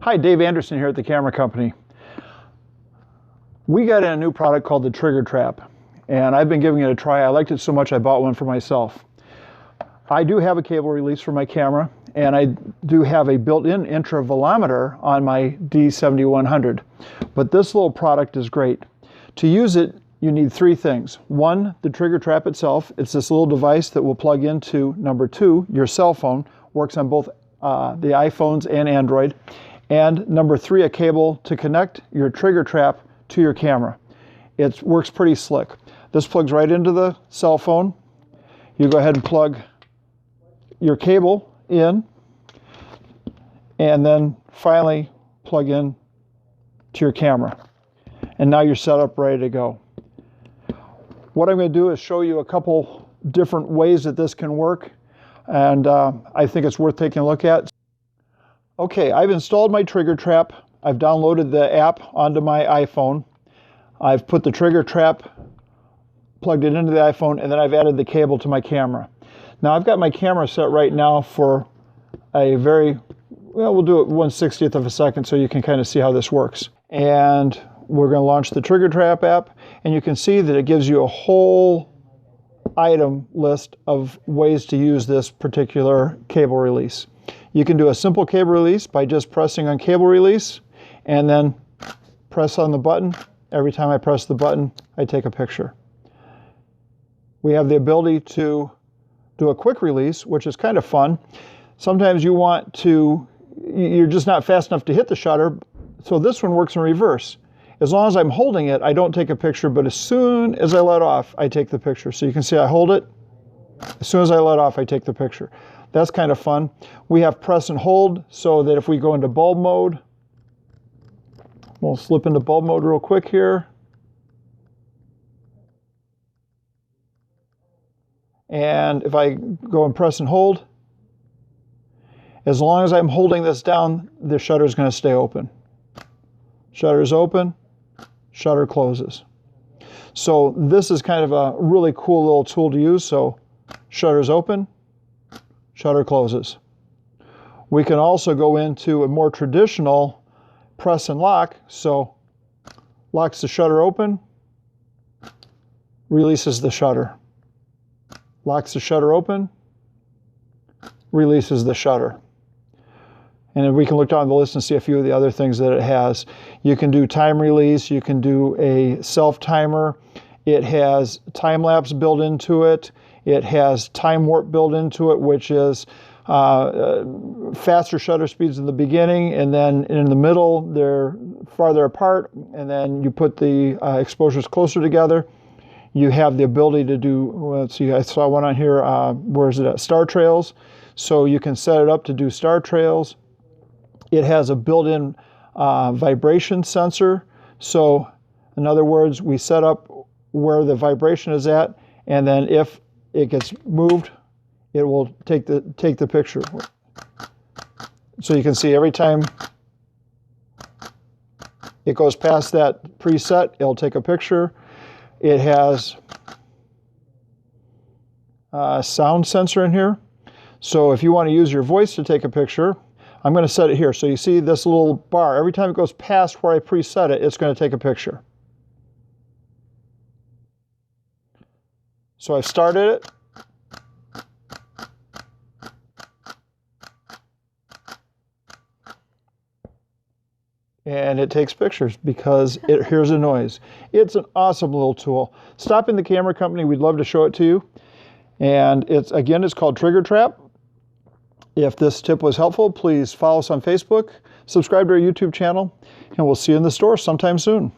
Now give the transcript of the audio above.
Hi, Dave Anderson here at the camera company. We got in a new product called the Triggertrap, and I've been giving it a try. I liked it so much I bought one for myself. I do have a cable release for my camera, and I do have a built-in intravolometer on my D7100. But this little product is great. To use it, you need three things. One, the Triggertrap itself. It's this little device that will plug into, number two, your cell phone. Works on both the iPhones and Android. And number three, a cable to connect your Triggertrap to your camera. It works pretty slick. This plugs right into the cell phone. You go ahead and plug your cable in, and then finally plug in to your camera. And now you're set up, ready to go. What I'm going to do is show you a couple different ways that this can work, and I think it's worth taking a look at. Okay, I've installed my Triggertrap. I've downloaded the app onto my iPhone. I've put the Triggertrap, plugged it into the iPhone, and then I've added the cable to my camera. Now I've got my camera set right now for a very, well, we'll do it 1/60th of a second so you can kind of see how this works. And we're going to launch the Triggertrap app, and you can see that it gives you a whole item list of ways to use this particular cable release. You can do a simple cable release by just pressing on cable release and then press on the button. Every time I press the button, I take a picture. We have the ability to do a quick release, which is kind of fun. Sometimes you want to, you're just not fast enough to hit the shutter, so this one works in reverse. As long as I'm holding it, I don't take a picture, but as soon as I let off, I take the picture. So you can see I hold it. As soon as I let off, I take the picture. That's kind of fun. We have press and hold, so that if we go into bulb mode, we'll slip into bulb mode real quick here. And if I go and press and hold, as long as I'm holding this down, the shutter is going to stay open. Shutter is open, shutter closes. So this is kind of a really cool little tool to use. So shutter is open, shutter closes. We can also go into a more traditional press and lock. So locks the shutter open, releases the shutter. Locks the shutter open, releases the shutter. And we can look down the list and see a few of the other things that it has. You can do time release, you can do a self-timer. It has time-lapse built into it. It has time warp built into it, which is faster shutter speeds in the beginning, and then in the middle they're farther apart, and then you put the exposures closer together. You have the ability to do, let's see, I saw one on here, where is it at? Star trails. So you can set it up to do star trails. It has a built-in vibration sensor. So in other words, we set up where the vibration is at, and then if it gets moved, it will take the picture. So you can see every time it goes past that preset, it'll take a picture. It has a sound sensor in here. So if you want to use your voice to take a picture, I'm going to set it here. So you see this little bar. Every time it goes past where I preset it, it's going to take a picture. So I've started it. And it takes pictures because it hears a noise. It's an awesome little tool. Stop in the camera company. We'd love to show it to you. And it's called Triggertrap. If this tip was helpful, please follow us on Facebook, subscribe to our YouTube channel, and we'll see you in the store sometime soon.